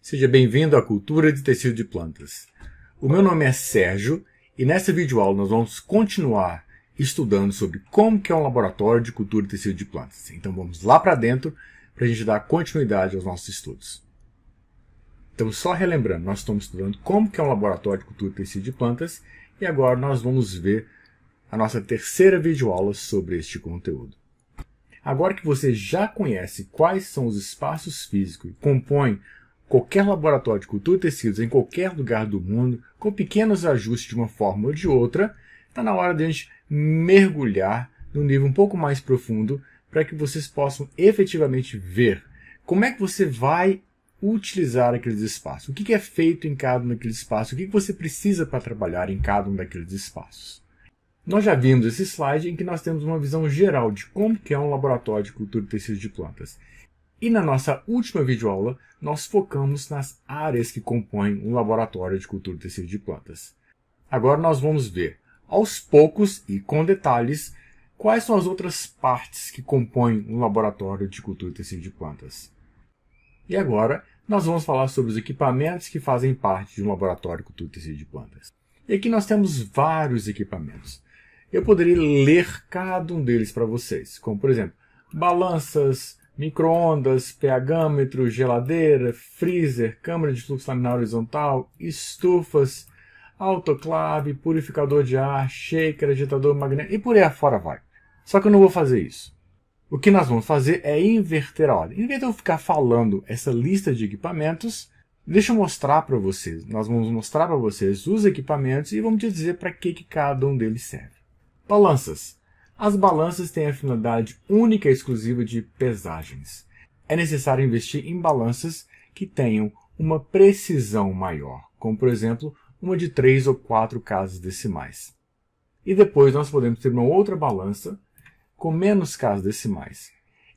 Seja bem-vindo à Cultura de Tecido de Plantas. O meu nome é Sérgio e nessa videoaula nós vamos continuar estudando sobre como que é um laboratório de cultura de tecido de plantas. Então vamos lá para dentro para a gente dar continuidade aos nossos estudos. Então só relembrando, nós estamos estudando como que é um laboratório de cultura de tecido de plantas e agora nós vamos ver a nossa terceira videoaula sobre este conteúdo. Agora que você já conhece quais são os espaços físicos que compõem qualquer laboratório de cultura de tecidos em qualquer lugar do mundo, com pequenos ajustes de uma forma ou de outra, está na hora de a gente mergulhar num nível um pouco mais profundo para que vocês possam efetivamente ver como é que você vai utilizar aqueles espaços, o que é feito em cada um daqueles espaços, o que você precisa para trabalhar em cada um daqueles espaços. Nós já vimos esse slide em que nós temos uma visão geral de como que é um laboratório de cultura de tecidos de plantas. E na nossa última videoaula, nós focamos nas áreas que compõem um laboratório de cultura de tecido de plantas. Agora nós vamos ver, aos poucos e com detalhes, quais são as outras partes que compõem um laboratório de cultura de tecido de plantas. E agora, nós vamos falar sobre os equipamentos que fazem parte de um laboratório de cultura de tecido de plantas. E aqui nós temos vários equipamentos. Eu poderia ler cada um deles para vocês, como por exemplo, balanças, micro-ondas, pH-metro, geladeira, freezer, câmara de fluxo laminar horizontal, estufas, autoclave, purificador de ar, shaker, agitador magnético e por aí afora vai. Só que eu não vou fazer isso. O que nós vamos fazer é inverter a ordem. Em vez de eu ficar falando essa lista de equipamentos, deixa eu mostrar para vocês. Nós vamos mostrar para vocês os equipamentos e vamos dizer para que cada um deles serve. Balanças. As balanças têm a finalidade única e exclusiva de pesagens. É necessário investir em balanças que tenham uma precisão maior, como por exemplo, uma de 3 ou 4 casas decimais. E depois nós podemos ter uma outra balança com menos casas decimais.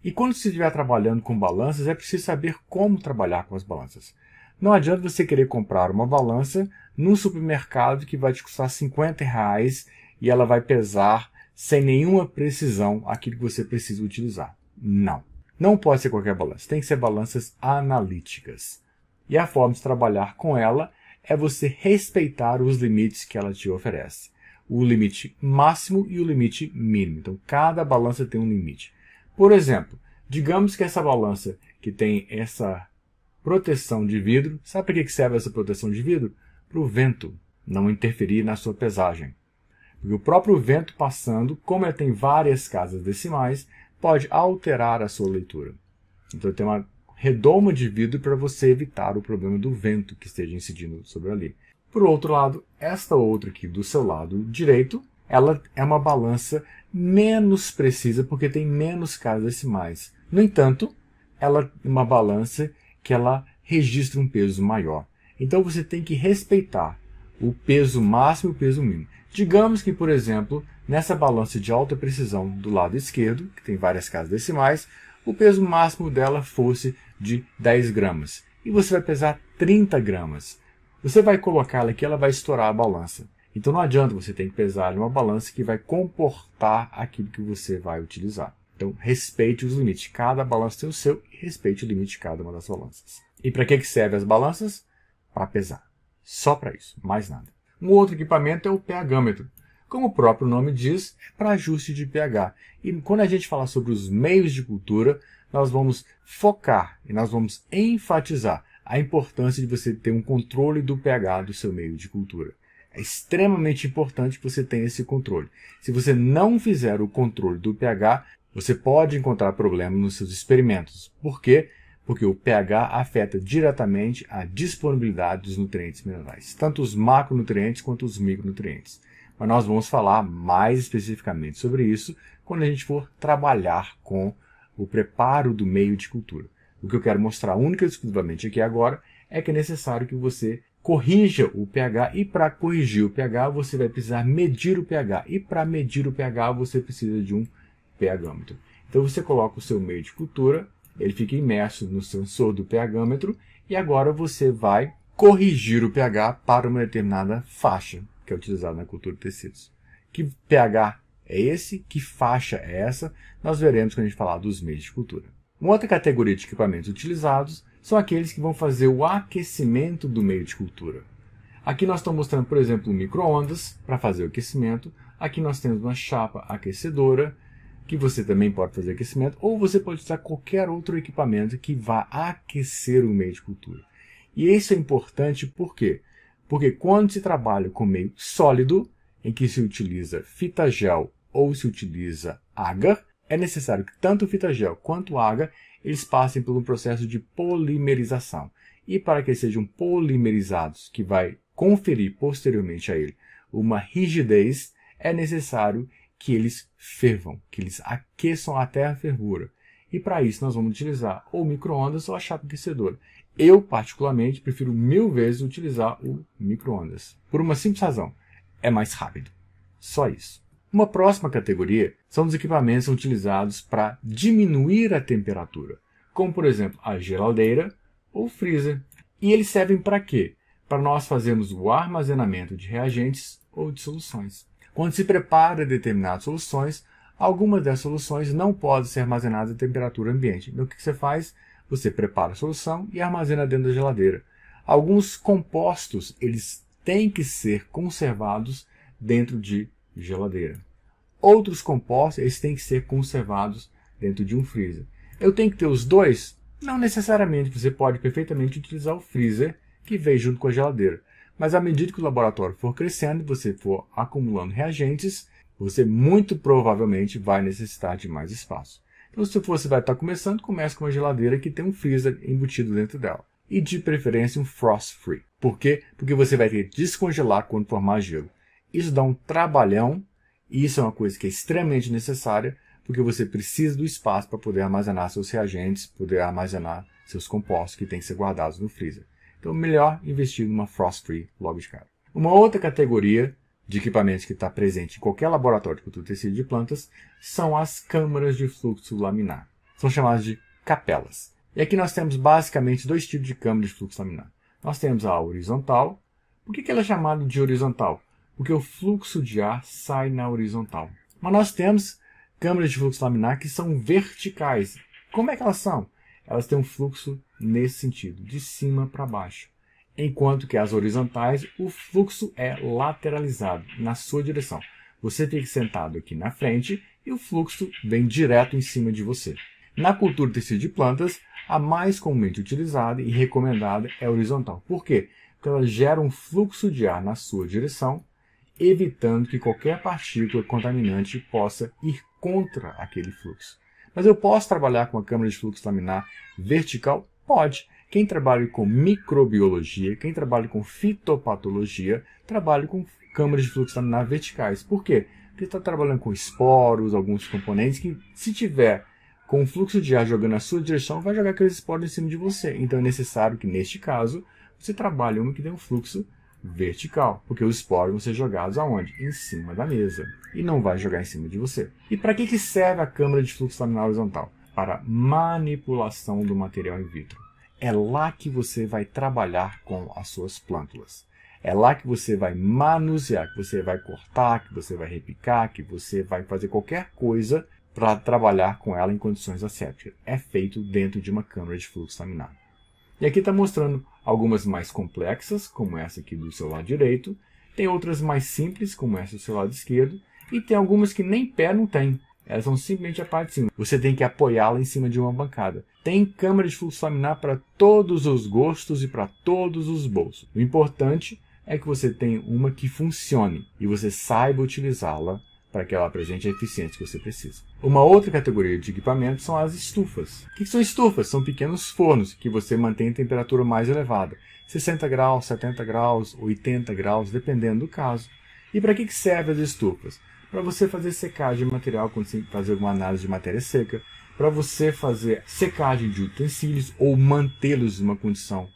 E quando você estiver trabalhando com balanças, é preciso saber como trabalhar com as balanças. Não adianta você querer comprar uma balança num supermercado que vai te custar R$50 e ela vai pesar sem nenhuma precisão aquilo que você precisa utilizar. Não. Não pode ser qualquer balança. Tem que ser balanças analíticas. E a forma de trabalhar com ela é você respeitar os limites que ela te oferece. O limite máximo e o limite mínimo. Então, cada balança tem um limite. Por exemplo, digamos que essa balança que tem essa proteção de vidro, sabe para que serve essa proteção de vidro? Para o vento não interferir na sua pesagem. Porque o próprio vento passando, como ele tem várias casas decimais, pode alterar a sua leitura. Então tem uma redoma de vidro para você evitar o problema do vento que esteja incidindo sobre ali. Por outro lado, esta outra aqui do seu lado direito, ela é uma balança menos precisa porque tem menos casas decimais. No entanto, ela é uma balança que ela registra um peso maior. Então você tem que respeitar o peso máximo e o peso mínimo. Digamos que, por exemplo, nessa balança de alta precisão do lado esquerdo, que tem várias casas decimais, o peso máximo dela fosse de 10 gramas. E você vai pesar 30 gramas. Você vai colocá-la aqui, ela vai estourar a balança. Então não adianta, você tem que pesar em uma balança que vai comportar aquilo que você vai utilizar. Então respeite os limites. Cada balança tem o seu e respeite o limite de cada uma das balanças. E para que servem as balanças? Para pesar. Só para isso, mais nada. Um outro equipamento é o pH-metro. Como o próprio nome diz, é para ajuste de pH. E quando a gente falar sobre os meios de cultura, nós vamos focar e nós vamos enfatizar a importância de você ter um controle do pH do seu meio de cultura. É extremamente importante que você tenha esse controle. Se você não fizer o controle do pH, você pode encontrar problemas nos seus experimentos. Por quê? Porque o pH afeta diretamente a disponibilidade dos nutrientes minerais, tanto os macronutrientes quanto os micronutrientes. Mas nós vamos falar mais especificamente sobre isso quando a gente for trabalhar com o preparo do meio de cultura. O que eu quero mostrar única e exclusivamente aqui agora é que é necessário que você corrija o pH e para corrigir o pH você vai precisar medir o pH e para medir o pH você precisa de um pH-metro. Então você coloca o seu meio de cultura, ele fica imerso no sensor do pH-metro e agora você vai corrigir o pH para uma determinada faixa que é utilizada na cultura de tecidos. Que pH é esse? Que faixa é essa? Nós veremos quando a gente falar dos meios de cultura. Uma outra categoria de equipamentos utilizados são aqueles que vão fazer o aquecimento do meio de cultura. Aqui nós estamos mostrando, por exemplo, um micro-ondas para fazer o aquecimento. Aqui nós temos uma chapa aquecedora, que você também pode fazer aquecimento, ou você pode usar qualquer outro equipamento que vá aquecer o meio de cultura. E isso é importante por quê? Porque quando se trabalha com meio sólido, em que se utiliza fita gel ou se utiliza agar, é necessário que tanto o fita gel quanto o agar eles passem por um processo de polimerização. E para que eles sejam polimerizados, que vai conferir posteriormente a ele uma rigidez, é necessário que eles fervam, que eles aqueçam até a fervura. E para isso nós vamos utilizar ou micro-ondas ou a chapa aquecedora. Eu, particularmente, prefiro 1000 vezes utilizar o micro-ondas. Por uma simples razão, é mais rápido. Só isso. Uma próxima categoria são os equipamentos utilizados para diminuir a temperatura, como por exemplo a geladeira ou o freezer. E eles servem para quê? Para nós fazermos o armazenamento de reagentes ou de soluções. Quando se prepara determinadas soluções, algumas das soluções não podem ser armazenadas a temperatura ambiente. Então o que você faz? Você prepara a solução e armazena dentro da geladeira. Alguns compostos eles têm que ser conservados dentro de geladeira. Outros compostos eles têm que ser conservados dentro de um freezer. Eu tenho que ter os dois? Não necessariamente. Você pode perfeitamente utilizar o freezer que vem junto com a geladeira. Mas à medida que o laboratório for crescendo e você for acumulando reagentes, você muito provavelmente vai necessitar de mais espaço. Então, se você vai estar começando, comece com uma geladeira que tem um freezer embutido dentro dela. E de preferência um frost-free. Por quê? Porque você vai ter que descongelar quando formar gelo. Isso dá um trabalhão, e isso é uma coisa que é extremamente necessária, porque você precisa do espaço para poder armazenar seus reagentes, poder armazenar seus compostos que têm que ser guardados no freezer. Então, melhor investir numa frost-free logo de cara. Uma outra categoria de equipamentos que está presente em qualquer laboratório de cultura de tecido de plantas são as câmaras de fluxo laminar. São chamadas de capelas. E aqui nós temos basicamente dois tipos de câmara de fluxo laminar. Nós temos a horizontal. Por que ela é chamada de horizontal? Porque o fluxo de ar sai na horizontal. Mas nós temos câmaras de fluxo laminar que são verticais. Como é que elas são? Elas têm um fluxo nesse sentido, de cima para baixo. Enquanto que as horizontais, o fluxo é lateralizado, na sua direção. Você fica sentado aqui na frente e o fluxo vem direto em cima de você. Na cultura de tecido de plantas, a mais comumente utilizada e recomendada é a horizontal. Por quê? Porque ela gera um fluxo de ar na sua direção, evitando que qualquer partícula contaminante possa ir contra aquele fluxo. Mas eu posso trabalhar com a câmara de fluxo laminar vertical? Pode. Quem trabalha com microbiologia, quem trabalha com fitopatologia, trabalha com câmaras de fluxo laminar verticais. Por quê? Porque está trabalhando com esporos, alguns componentes que, se tiver com o fluxo de ar jogando na sua direção, vai jogar aqueles esporos em cima de você. Então é necessário que, neste caso, você trabalhe uma que tem um fluxo vertical, porque os esporos vão ser jogados aonde? Em cima da mesa. E não vai jogar em cima de você. E para que serve a câmara de fluxo laminar horizontal? Para manipulação do material in vitro. É lá que você vai trabalhar com as suas plântulas. É lá que você vai manusear, que você vai cortar, que você vai repicar, que você vai fazer qualquer coisa para trabalhar com ela em condições assépticas. É feito dentro de uma câmara de fluxo laminar. E aqui está mostrando algumas mais complexas, como essa aqui do seu lado direito. Tem outras mais simples, como essa do seu lado esquerdo. E tem algumas que nem pé não tem. Elas são simplesmente a parte de cima. Você tem que apoiá-la em cima de uma bancada. Tem câmara de fluxo laminar para todos os gostos e para todos os bolsos. O importante é que você tenha uma que funcione e você saiba utilizá-la para que ela apresente a eficiência que você precisa. Uma outra categoria de equipamentos são as estufas. O que são estufas? São pequenos fornos que você mantém a temperatura mais elevada. 60 graus, 70 graus, 80 graus, dependendo do caso. E para que servem as estufas? Para você fazer secagem de material, quando você fazer alguma análise de matéria seca, para você fazer secagem de utensílios ou mantê-los em uma condição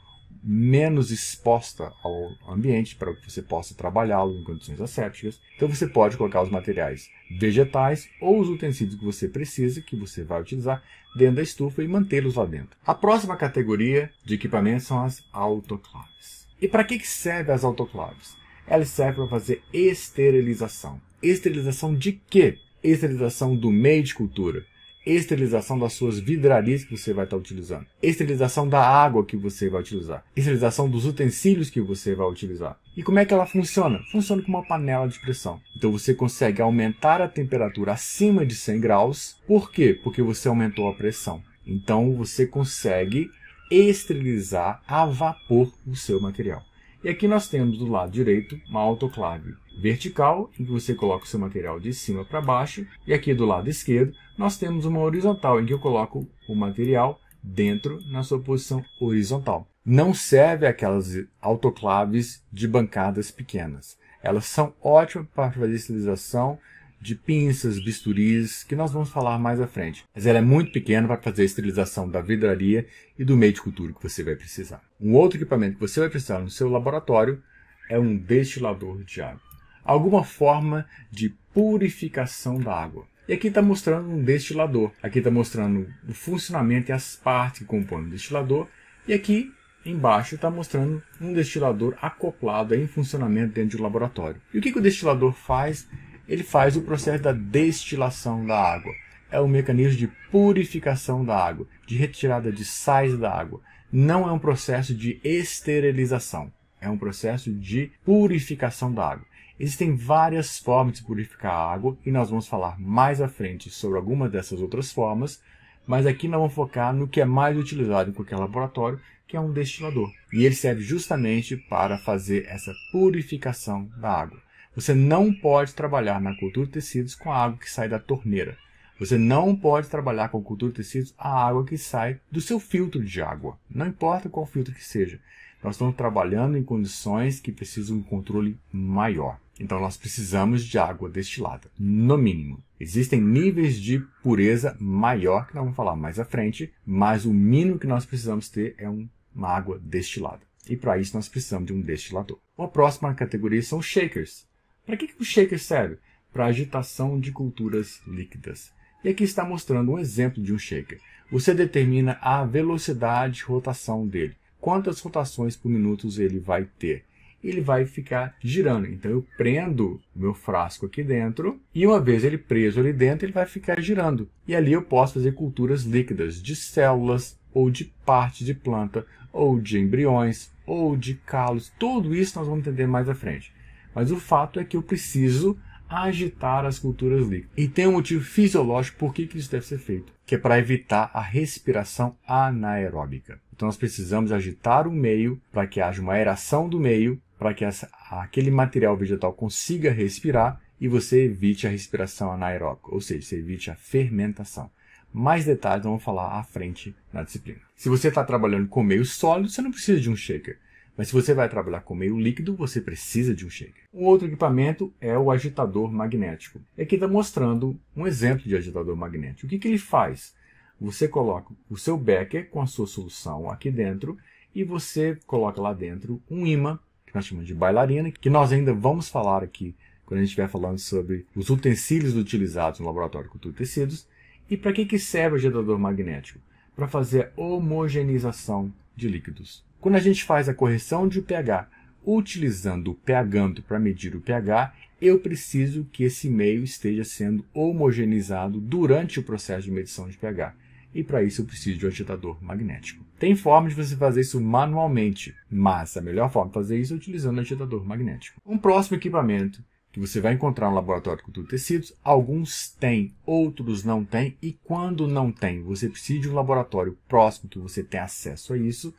menos exposta ao ambiente, para que você possa trabalhá-lo em condições assépticas. Então você pode colocar os materiais vegetais ou os utensílios que você precisa, que você vai utilizar, dentro da estufa e mantê-los lá dentro. A próxima categoria de equipamentos são as autoclaves. E para que servem as autoclaves? Elas servem para fazer esterilização. Esterilização de quê? Esterilização do meio de cultura. esterilização das suas vidrarias que você vai estar utilizando, esterilização da água que você vai utilizar, esterilização dos utensílios que você vai utilizar. E como é que ela funciona? Funciona como uma panela de pressão. Então você consegue aumentar a temperatura acima de 100 graus. Por quê? Porque você aumentou a pressão. Então você consegue esterilizar a vapor o seu material. E aqui nós temos do lado direito uma autoclave vertical, em que você coloca o seu material de cima para baixo. E aqui do lado esquerdo nós temos uma horizontal, em que eu coloco o material dentro na sua posição horizontal. Não serve aquelas autoclaves de bancadas pequenas. Elas são ótimas para fazer esterilização de pinças, bisturis, que nós vamos falar mais à frente. Mas ela é muito pequena para fazer a esterilização da vidraria e do meio de cultura que você vai precisar. Um outro equipamento que você vai precisar no seu laboratório é um destilador de água. Alguma forma de purificação da água. E aqui está mostrando um destilador. Aqui está mostrando o funcionamento e as partes que compõem o destilador. E aqui embaixo está mostrando um destilador acoplado em funcionamento dentro do laboratório. E o que o destilador faz? Ele faz o processo da destilação da água. É um mecanismo de purificação da água, de retirada de sais da água. Não é um processo de esterilização, é um processo de purificação da água. Existem várias formas de purificar a água e nós vamos falar mais à frente sobre algumas dessas outras formas, mas aqui nós vamos focar no que é mais utilizado em qualquer laboratório, que é um destilador. E ele serve justamente para fazer essa purificação da água. Você não pode trabalhar na cultura de tecidos com a água que sai da torneira. Você não pode trabalhar com cultura de tecidos a água que sai do seu filtro de água. Não importa qual filtro que seja. Nós estamos trabalhando em condições que precisam de um controle maior. Então nós precisamos de água destilada, no mínimo. Existem níveis de pureza maior, que nós vamos falar mais à frente, mas o mínimo que nós precisamos ter é uma água destilada. E para isso nós precisamos de um destilador. A próxima categoria são shakers. Para que o shaker serve? Para agitação de culturas líquidas. E aqui está mostrando um exemplo de um shaker. Você determina a velocidade de rotação dele. Quantas rotações por minuto ele vai ter. Ele vai ficar girando. Então eu prendo o meu frasco aqui dentro e uma vez ele preso ali dentro, ele vai ficar girando. E ali eu posso fazer culturas líquidas de células ou de parte de planta ou de embriões ou de calos. Tudo isso nós vamos entender mais à frente. Mas o fato é que eu preciso agitar as culturas líquidas. E tem um motivo fisiológico por que isso deve ser feito, que é para evitar a respiração anaeróbica. Então nós precisamos agitar o meio para que haja uma aeração do meio, para que aquele material vegetal consiga respirar e você evite a respiração anaeróbica, ou seja, você evite a fermentação. Mais detalhes vamos falar à frente na disciplina. Se você está trabalhando com meio sólido, você não precisa de um shaker. Mas se você vai trabalhar com meio líquido, você precisa de um shaker. Um outro equipamento é o agitador magnético. Aqui está mostrando um exemplo de agitador magnético. O que ele faz? Você coloca o seu becker com a sua solução aqui dentro e você coloca lá dentro um ímã, que nós chamamos de bailarina, que nós ainda vamos falar aqui quando a gente estiver falando sobre os utensílios utilizados no laboratório de cultura de tecidos. E para que serve o agitador magnético? Para fazer a homogeneização de líquidos. Quando a gente faz a correção de pH utilizando o pHanto para medir o pH, eu preciso que esse meio esteja sendo homogeneizado durante o processo de medição de pH. E para isso eu preciso de um agitador magnético. Tem forma de você fazer isso manualmente, mas a melhor forma de fazer isso é utilizando o agitador magnético. Um próximo equipamento que você vai encontrar no laboratório de cultura de tecidos, alguns têm, outros não têm, e quando não tem, você precisa de um laboratório próximo que você tenha acesso a isso,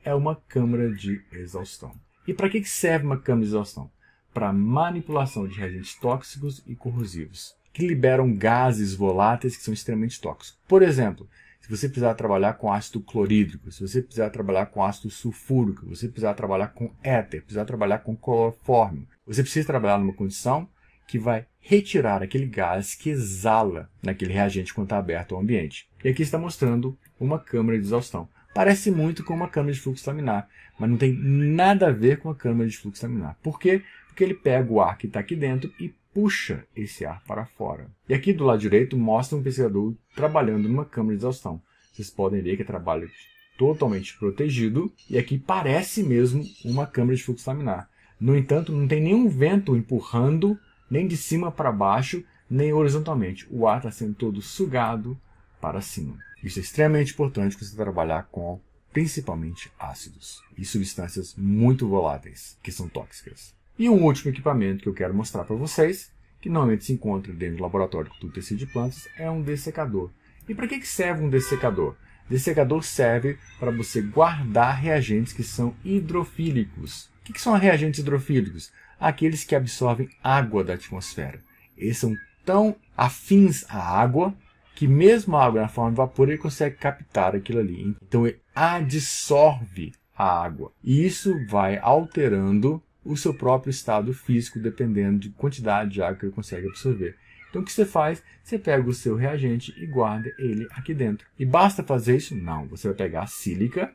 é uma câmara de exaustão. E para que serve uma câmara de exaustão? Para manipulação de reagentes tóxicos e corrosivos, que liberam gases voláteis que são extremamente tóxicos. Por exemplo, se você precisar trabalhar com ácido clorídrico, se você precisar trabalhar com ácido sulfúrico, se você precisar trabalhar com éter, precisar trabalhar com clorofórmio, você precisa trabalhar numa condição que vai retirar aquele gás que exala naquele reagente quando está aberto ao ambiente. E aqui está mostrando uma câmara de exaustão. Parece muito com uma câmara de fluxo laminar, mas não tem nada a ver com a câmara de fluxo laminar. Por quê? Porque ele pega o ar que está aqui dentro e puxa esse ar para fora. E aqui do lado direito mostra um pesquisador trabalhando numa câmara de exaustão. Vocês podem ver que trabalha totalmente protegido e aqui parece mesmo uma câmara de fluxo laminar. No entanto, não tem nenhum vento empurrando, nem de cima para baixo, nem horizontalmente. O ar está sendo todo sugado, para cima. Isso é extremamente importante quando você trabalhar com principalmente ácidos e substâncias muito voláteis, que são tóxicas. E um último equipamento que eu quero mostrar para vocês, que normalmente se encontra dentro do laboratório de cultura de tecido de plantas, é um dessecador. E para que serve um dessecador? Dessecador serve para você guardar reagentes que são hidrofílicos. O que são reagentes hidrofílicos? Aqueles que absorvem água da atmosfera. Eles são tão afins à água que mesmo a água na forma de vapor ele consegue captar aquilo ali. Então ele adsorve a água. E isso vai alterando o seu próprio estado físico dependendo de quantidade de água que ele consegue absorver. Então o que você faz? Você pega o seu reagente e guarda ele aqui dentro. E basta fazer isso? Não. Você vai pegar a sílica,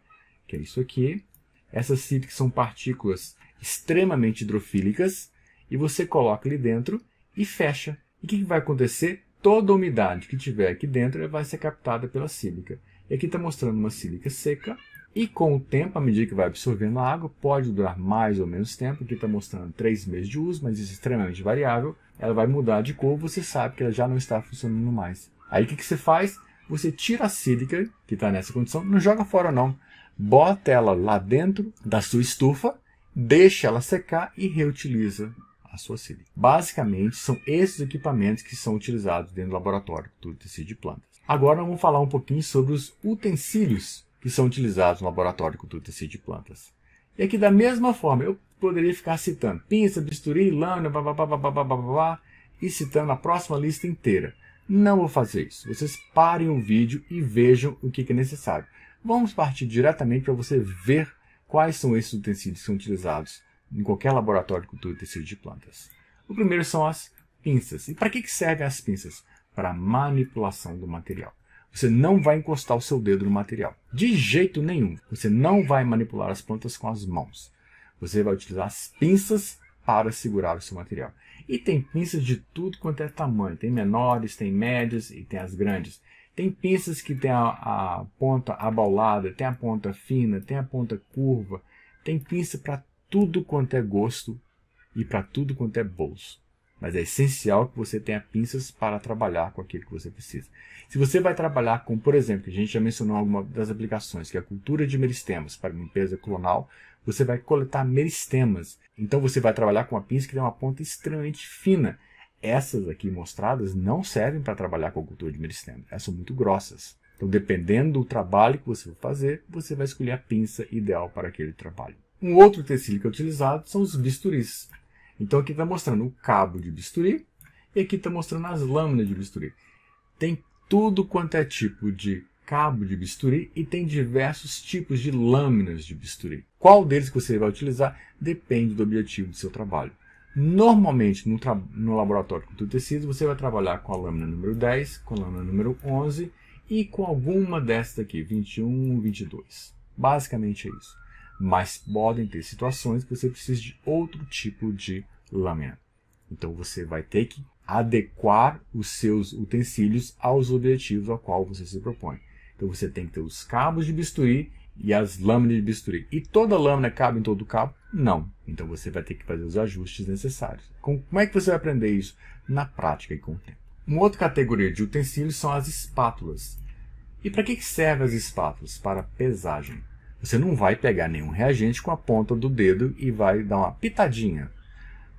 que é isso aqui. Essas sílicas são partículas extremamente hidrofílicas e você coloca ali dentro e fecha. E o que vai acontecer? Toda a umidade que tiver aqui dentro vai ser captada pela sílica. E aqui está mostrando uma sílica seca. E com o tempo, à medida que vai absorvendo a água, pode durar mais ou menos tempo. Aqui está mostrando 3 meses de uso, mas isso é extremamente variável. Ela vai mudar de cor, você sabe que ela já não está funcionando mais. Aí o que você faz? Você tira a sílica, que está nessa condição, não joga fora não. Bota ela lá dentro da sua estufa, deixa ela secar e reutiliza a sua sílica. Basicamente, são esses equipamentos que são utilizados dentro do laboratório de tecido de plantas. Agora vamos falar um pouquinho sobre os utensílios que são utilizados no laboratório de cultura de tecido de plantas. E aqui da mesma forma, eu poderia ficar citando pinça, bisturi, lâmina, e citando a próxima lista inteira. Não vou fazer isso. Vocês parem o vídeo e vejam o que é necessário. Vamos partir diretamente para você ver quais são esses utensílios que são utilizados em qualquer laboratório de cultura de tecido de plantas. O primeiro são as pinças. E para que servem as pinças? Para a manipulação do material. Você não vai encostar o seu dedo no material. De jeito nenhum. Você não vai manipular as plantas com as mãos. Você vai utilizar as pinças para segurar o seu material. E tem pinças de tudo quanto é tamanho. Tem menores, tem médias e tem as grandes. Tem pinças que tem a ponta abaulada, tem a ponta fina, tem a ponta curva. Tem pinça para tudo quanto é gosto e para tudo quanto é bolso. Mas é essencial que você tenha pinças para trabalhar com aquilo que você precisa. Se você vai trabalhar com, por exemplo, que a gente já mencionou alguma das aplicações, que é a cultura de meristemas para limpeza clonal, você vai coletar meristemas. Então você vai trabalhar com uma pinça que tem uma ponta extremamente fina. Essas aqui mostradas não servem para trabalhar com a cultura de meristemas. Elas são muito grossas. Então, dependendo do trabalho que você for fazer, você vai escolher a pinça ideal para aquele trabalho. Um outro utensílio que é utilizado são os bisturis. Então aqui está mostrando o cabo de bisturi e aqui está mostrando as lâminas de bisturi. Tem tudo quanto é tipo de cabo de bisturi e tem diversos tipos de lâminas de bisturi. Qual deles que você vai utilizar depende do objetivo do seu trabalho. Normalmente no laboratório de tecido você vai trabalhar com a lâmina número 10, com a lâmina número 11 e com alguma dessas aqui, 21, 22. Basicamente é isso. Mas podem ter situações que você precisa de outro tipo de lâmina. Então você vai ter que adequar os seus utensílios aos objetivos ao qual você se propõe. Então você tem que ter os cabos de bisturi e as lâminas de bisturi. E toda lâmina cabe em todo o cabo? Não. Então você vai ter que fazer os ajustes necessários. Como é que você vai aprender isso? Na prática e com o tempo. Uma outra categoria de utensílios são as espátulas. E para que servem as espátulas? Para pesagem. Você não vai pegar nenhum reagente com a ponta do dedo e vai dar uma pitadinha.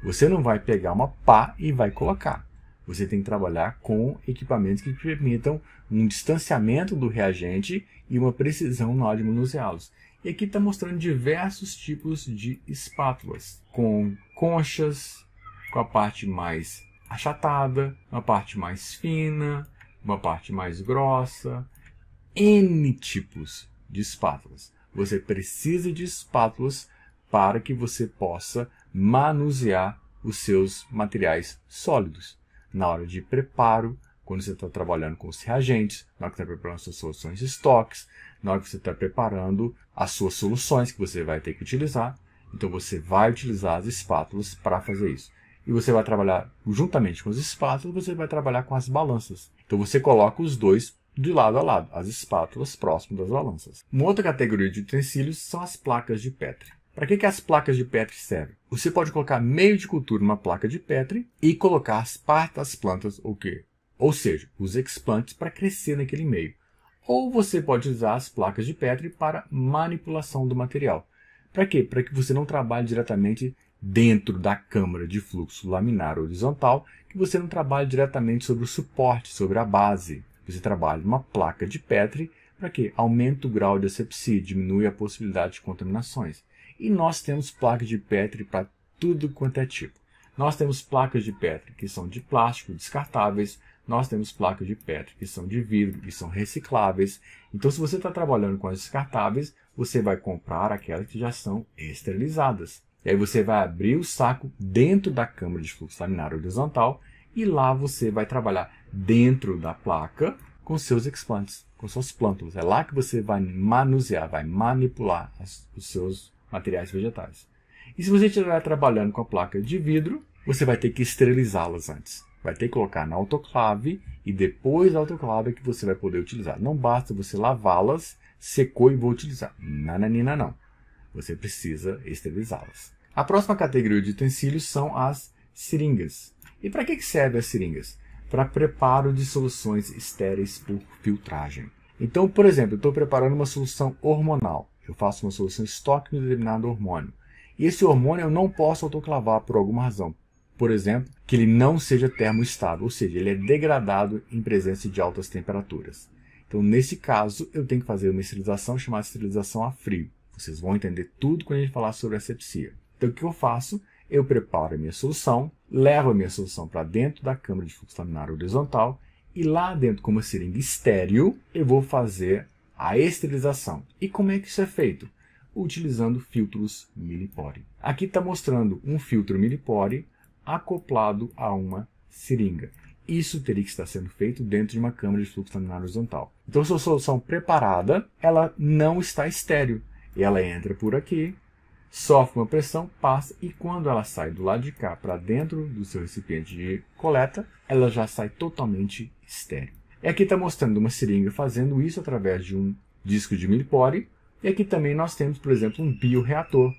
Você não vai pegar uma pá e vai colocar. Você tem que trabalhar com equipamentos que permitam um distanciamento do reagente e uma precisão na hora de manuseá-los. E aqui está mostrando diversos tipos de espátulas, com conchas, com a parte mais achatada, uma parte mais fina, uma parte mais grossa, N tipos de espátulas. Você precisa de espátulas para que você possa manusear os seus materiais sólidos. Na hora de preparo, quando você está trabalhando com os reagentes, na hora que você está preparando suas soluções de estoques, na hora que você está preparando as suas soluções que você vai ter que utilizar. Então você vai utilizar as espátulas para fazer isso. E você vai trabalhar, juntamente com as espátulas, você vai trabalhar com as balanças. Então você coloca os dois de lado a lado, as espátulas próximas das balanças. Uma outra categoria de utensílios são as placas de Petri. Para que as placas de Petri servem? Você pode colocar meio de cultura numa placa de Petri e colocar as partes das plantas, ou ou seja, os explantes para crescer naquele meio. Ou você pode usar as placas de Petri para manipulação do material. Para quê? Para que você não trabalhe diretamente dentro da câmara de fluxo laminar horizontal, que você não trabalhe diretamente sobre o suporte, sobre a base. Você trabalha numa placa de Petri para quê? Aumenta o grau de asepsia, diminui a possibilidade de contaminações. E nós temos placas de Petri para tudo quanto é tipo. Nós temos placas de Petri que são de plástico, descartáveis. Nós temos placas de Petri que são de vidro, que são recicláveis. Então, se você está trabalhando com as descartáveis, você vai comprar aquelas que já são esterilizadas. E aí você vai abrir o saco dentro da câmara de fluxo laminar horizontal e lá você vai trabalhar dentro da placa com seus explantes, com suas plântulas. É lá que você vai manusear, vai manipular os seus materiais vegetais. E se você estiver trabalhando com a placa de vidro, você vai ter que esterilizá-las antes. Vai ter que colocar na autoclave e depois da autoclave é que você vai poder utilizar. Não basta você lavá-las, secou e vou utilizar. Nananina não. Você precisa esterilizá-las. A próxima categoria de utensílios são as seringas. E para que servem as seringas? Para preparo de soluções estéreis por filtragem. Então, por exemplo, eu estou preparando uma solução hormonal. Eu faço uma solução estoque de determinado hormônio. E esse hormônio eu não posso autoclavar por alguma razão. Por exemplo, que ele não seja termoestável, ou seja, ele é degradado em presença de altas temperaturas. Então, nesse caso, eu tenho que fazer uma esterilização chamada esterilização a frio. Vocês vão entender tudo quando a gente falar sobre asepsia. Então, o que eu faço? Eu preparo a minha solução, levo a minha solução para dentro da câmara de fluxo laminar horizontal e lá dentro, com uma seringa estéril, eu vou fazer a esterilização. E como é que isso é feito? Utilizando filtros Millipore. Aqui está mostrando um filtro Millipore acoplado a uma seringa. Isso teria que estar sendo feito dentro de uma câmara de fluxo laminar horizontal. Então, sua solução preparada, ela não está estéril. Ela entra por aqui, sofre uma pressão, passa e quando ela sai do lado de cá para dentro do seu recipiente de coleta, ela já sai totalmente estéril. E aqui está mostrando uma seringa fazendo isso através de um disco de Millipore. E aqui também nós temos, por exemplo, um bioreator.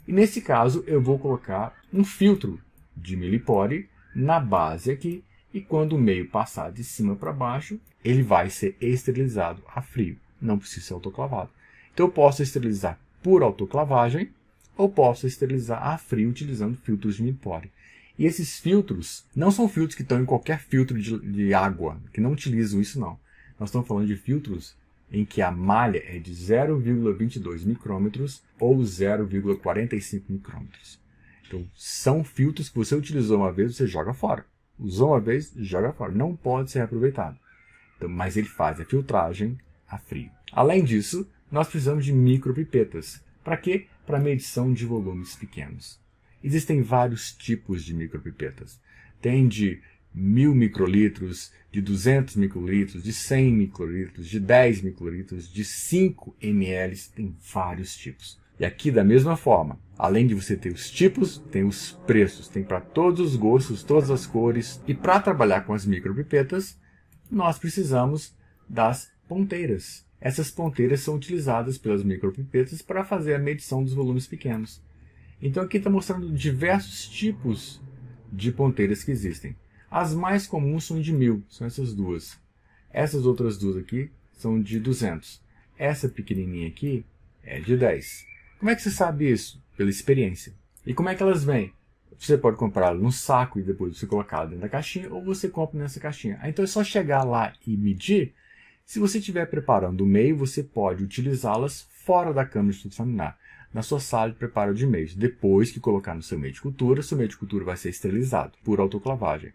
E nesse caso eu vou colocar um filtro de Millipore na base aqui. E quando o meio passar de cima para baixo, ele vai ser esterilizado a frio. Não precisa ser autoclavado. Então eu posso esterilizar por autoclavagem ou posso esterilizar a frio utilizando filtros de Millipore. E esses filtros não são filtros que estão em qualquer filtro de água, que não utilizam isso não. Nós estamos falando de filtros em que a malha é de 0,22 micrômetros ou 0,45 micrômetros. Então, são filtros que você utilizou uma vez, você joga fora. Usou uma vez, joga fora. Não pode ser reaproveitado. Então, mas ele faz a filtragem a frio. Além disso, nós precisamos de micropipetas. Para quê? Para medição de volumes pequenos. Existem vários tipos de micropipetas. Tem de 1000 microlitros, de 200 microlitros, de 100 microlitros, de 10 microlitros, de 5 ml, tem vários tipos. E aqui da mesma forma, além de você ter os tipos, tem os preços, tem para todos os gostos, todas as cores. E para trabalhar com as micropipetas, nós precisamos das ponteiras. Essas ponteiras são utilizadas pelas micropipetas para fazer a medição dos volumes pequenos. Então aqui está mostrando diversos tipos de ponteiras que existem. As mais comuns são de 1000, são essas duas. Essas outras duas aqui são de 200. Essa pequenininha aqui é de 10. Como é que você sabe isso? Pela experiência. E como é que elas vêm? Você pode comprar no saco e depois você colocar dentro da caixinha, ou você compra nessa caixinha. Então é só chegar lá e medir. Se você estiver preparando o meio, você pode utilizá-las fora da câmara de fluxo laminar, na sua sala de preparo de meios. Depois que colocar no seu meio de cultura, seu meio de cultura vai ser esterilizado por autoclavagem.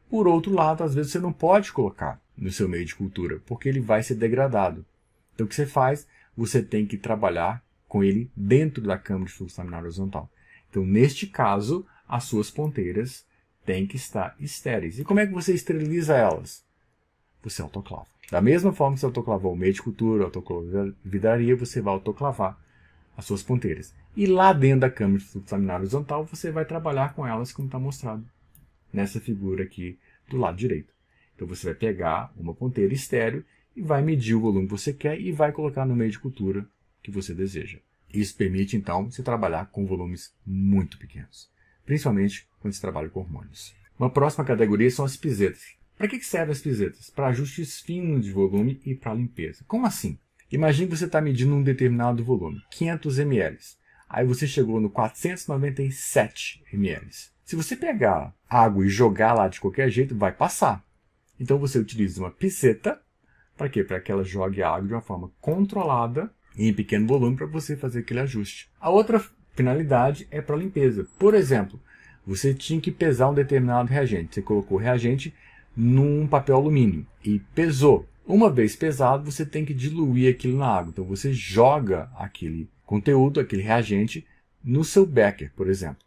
Por outro lado, às vezes você não pode colocar no seu meio de cultura, porque ele vai ser degradado. Então o que você faz? Você tem que trabalhar com ele dentro da câmara de fluxo laminar horizontal. Então, neste caso, as suas ponteiras têm que estar estéreis. E como é que você esteriliza elas? Você autoclava. Da mesma forma que você autoclavou o meio de cultura, autoclavou a vidraria, você vai autoclavar as suas ponteiras. E lá dentro da câmara de fluxo laminar horizontal, você vai trabalhar com elas como está mostrado nessa figura aqui do lado direito. Então você vai pegar uma ponteira estéreo e vai medir o volume que você quer e vai colocar no meio de cultura que você deseja. Isso permite, então, você trabalhar com volumes muito pequenos, principalmente quando você trabalha com hormônios. Uma próxima categoria são as pisetas. Para que servem as pisetas? Para ajustes finos de volume e para limpeza. Como assim? Imagine que você está medindo um determinado volume, 500 ml. Aí você chegou no 497 ml. Se você pegar água e jogar lá de qualquer jeito, vai passar. Então você utiliza uma piseta. Para quê? Para que ela jogue a água de uma forma controlada e em pequeno volume para você fazer aquele ajuste. A outra finalidade é para limpeza. Por exemplo, você tinha que pesar um determinado reagente. Você colocou o reagente num papel alumínio e pesou. Uma vez pesado, você tem que diluir aquilo na água. Então você joga aquele conteúdo, aquele reagente, no seu becker, por exemplo.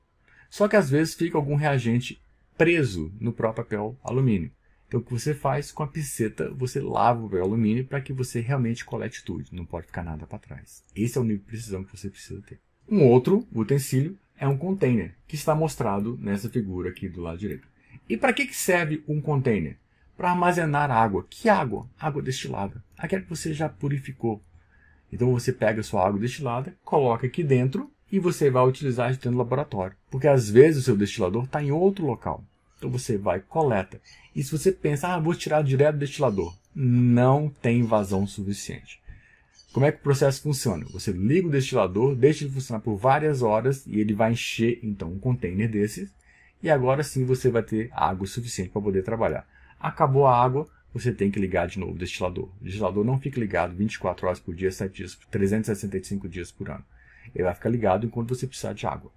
Só que às vezes fica algum reagente preso no próprio papel alumínio. Então o que você faz com a pisceta, você lava o papel alumínio para que você realmente colete tudo. Não pode ficar nada para trás. Esse é o nível de precisão que você precisa ter. Um outro utensílio é um container, que está mostrado nessa figura aqui do lado direito. E para que serve um container? Para armazenar água. Que água? Água destilada. Aquela que você já purificou. Então você pega a sua água destilada, coloca aqui dentro e você vai utilizar dentro do laboratório. Porque às vezes o seu destilador está em outro local. Então você vai e coleta. E se você pensa, vou tirar direto do destilador, não tem vazão suficiente. Como é que o processo funciona? Você liga o destilador, deixa ele funcionar por várias horas e ele vai encher então um container desses. E agora sim você vai ter água suficiente para poder trabalhar. Acabou a água, você tem que ligar de novo o destilador. O destilador não fica ligado 24 horas por dia, 7 dias, 365 dias por ano. Ele vai ficar ligado enquanto você precisar de água.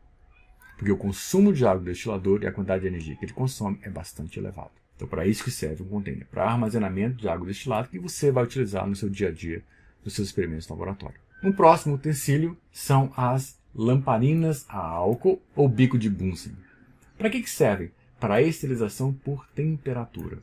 Porque o consumo de água do destilador e a quantidade de energia que ele consome é bastante elevado. Então, para isso que serve um container, para armazenamento de água destilada que você vai utilizar no seu dia a dia, nos seus experimentos no laboratório. Um próximo utensílio são as lamparinas a álcool ou bico de Bunsen. Para que servem? Para a esterilização por temperatura,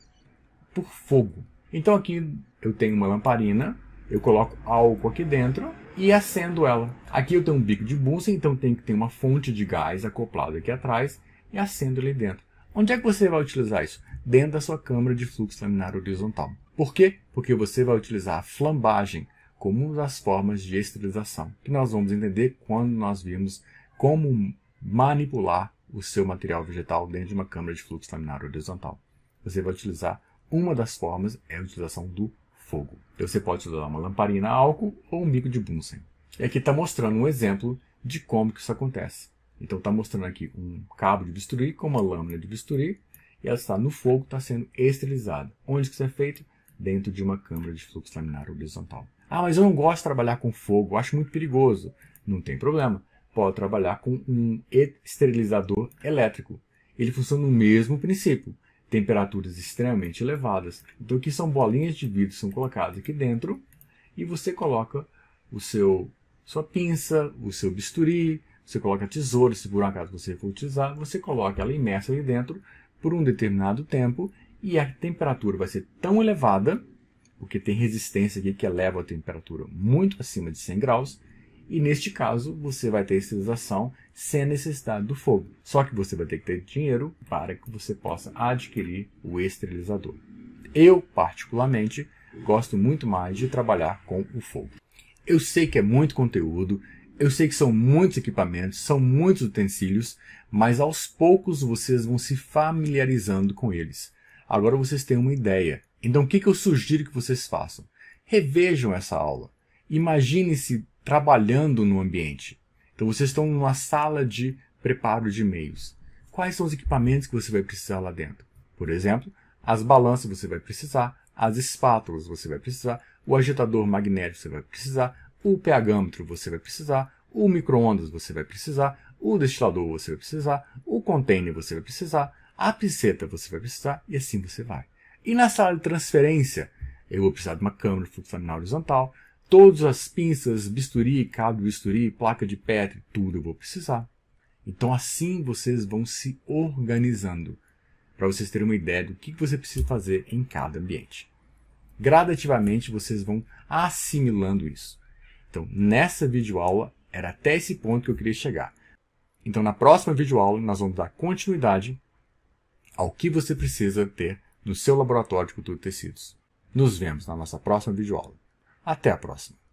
por fogo. Então aqui eu tenho uma lamparina, eu coloco álcool aqui dentro e acendo ela. Aqui eu tenho um bico de Bunsen, então tem que ter uma fonte de gás acoplada aqui atrás e acendo ali dentro. Onde é que você vai utilizar isso? Dentro da sua câmara de fluxo laminar horizontal. Por quê? Porque você vai utilizar a flambagem como uma das formas de esterilização, que nós vamos entender quando nós vimos como manipular o seu material vegetal dentro de uma câmara de fluxo laminar horizontal. Você vai utilizar, uma das formas é a utilização do fogo. Então você pode utilizar uma lamparina a álcool ou um bico de Bunsen. E aqui está mostrando um exemplo de como que isso acontece. Então está mostrando aqui um cabo de bisturi com uma lâmina de bisturi e ela está no fogo, está sendo esterilizada. Onde que isso é feito? Dentro de uma câmara de fluxo laminar horizontal. Mas eu não gosto de trabalhar com fogo, eu acho muito perigoso. Não tem problema. Pode trabalhar com um esterilizador elétrico. Ele funciona no mesmo princípio. Temperaturas extremamente elevadas. Então aqui são bolinhas de vidro que são colocadas aqui dentro e você coloca sua pinça, o seu bisturi, você coloca a tesoura, se por um acaso você for utilizar, você coloca ela imersa ali dentro por um determinado tempo e a temperatura vai ser tão elevada, porque tem resistência aqui que eleva a temperatura muito acima de 100 graus, e neste caso você vai ter esterilização sem a necessidade do fogo. Só que você vai ter que ter dinheiro para que você possa adquirir o esterilizador. Eu, particularmente, gosto muito mais de trabalhar com o fogo. Eu sei que é muito conteúdo, eu sei que são muitos equipamentos, são muitos utensílios, mas aos poucos vocês vão se familiarizando com eles. Agora vocês têm uma ideia. Então o que eu sugiro que vocês façam? Revejam essa aula. Imagine-se trabalhando no ambiente. Então vocês estão numa sala de preparo de meios. Quais são os equipamentos que você vai precisar lá dentro? Por exemplo, as balanças você vai precisar, as espátulas você vai precisar, o agitador magnético você vai precisar, o pHmetro você vai precisar, o micro-ondas você vai precisar, o destilador você vai precisar, o container você vai precisar, a pinceta você vai precisar e assim você vai. E na sala de transferência, eu vou precisar de uma câmara de fluxo laminar horizontal, todas as pinças, bisturi, cabo de bisturi, placa de Petri, tudo eu vou precisar. Então assim vocês vão se organizando, para vocês terem uma ideia do que você precisa fazer em cada ambiente. Gradativamente vocês vão assimilando isso. Então nessa videoaula era até esse ponto que eu queria chegar. Então na próxima videoaula nós vamos dar continuidade ao que você precisa ter no seu laboratório de cultura de tecidos. Nos vemos na nossa próxima videoaula. Até a próxima!